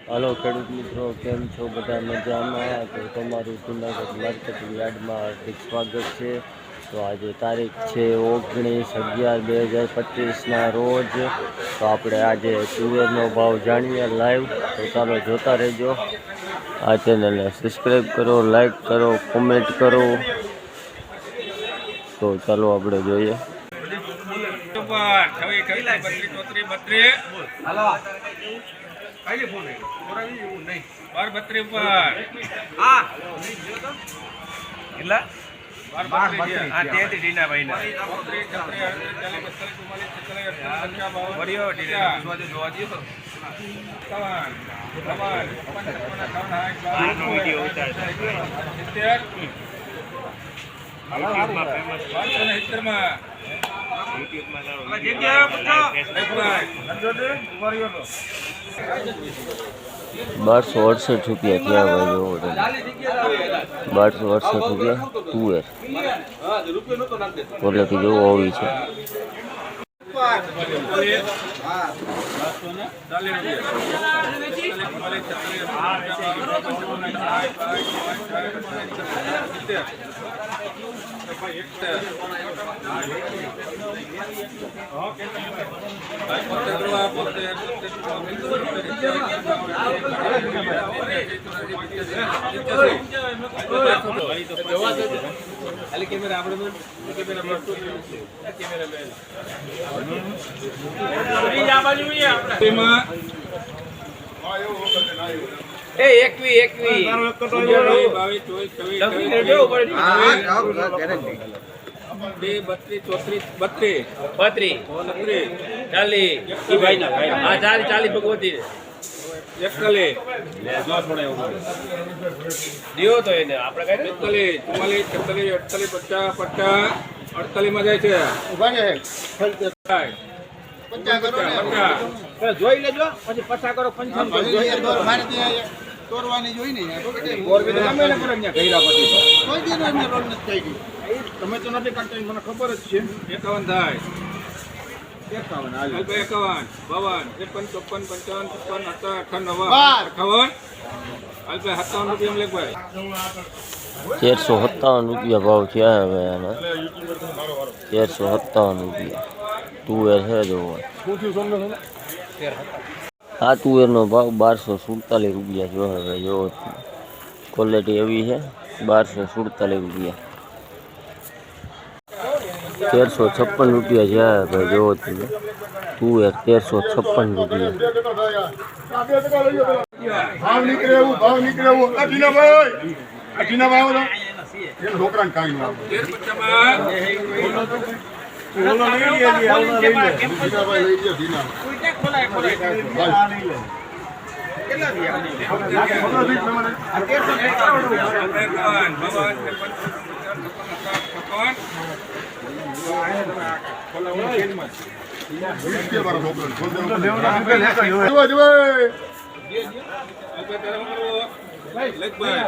Hello खेडूत मित्रों, केम छो बधा मजामां? तो तमारुं जूनागढ़ मार्केट यार्डमां हार्दिक स्वागत है। तो आज तारीख है 19/11/2025 ना रोज। तो आपणे आज तुवेरनो भाव जाणीए लाइव। तो चालो जोता रहेजो। आ चेनल ने सब्सक्राइब करो, लाइक करो, कमेंट करो। तो चालो आपणे जोईए। ₹1268 थया भाई। जो 1268 तुवेर क्वॉलिटी जो होवी छे। दियो तो એને આપણે કઈ 41 44 48 50 50 48 માં જાય છે ઉભા છે 50 જોઈ લેજો પછી 50 કરો 55 જોઈ લો મારે ત્યાં તોરવાની જોઈ ને તોરવી તો તમે ને કરે ત્યાં ગઈરા પછી કોઈ દી નો એમને રોડ નથી થઈ ગઈ તમે તો નથી કાઢતા મને ખબર જ છે 51 થાય 51 હાલ 51 52 53 54 55 56 ₹1357 भाव क्या है भाई आना? ₹1357 तुवेर है जो आ तुवेर नो भाव ₹1247 जो है भाई। जो क्वॉलिटी एवी है ₹1247 ₹1356 है भाई। जो तुवेर ₹1356 भाव निकले वो अठीना भाई ना ये ढोकरान काई ना बोलो नहीं लिया अठीना भाई ले लिया दीना कोई खोला नहीं ले કેટલા દિયા 15 ભાઈ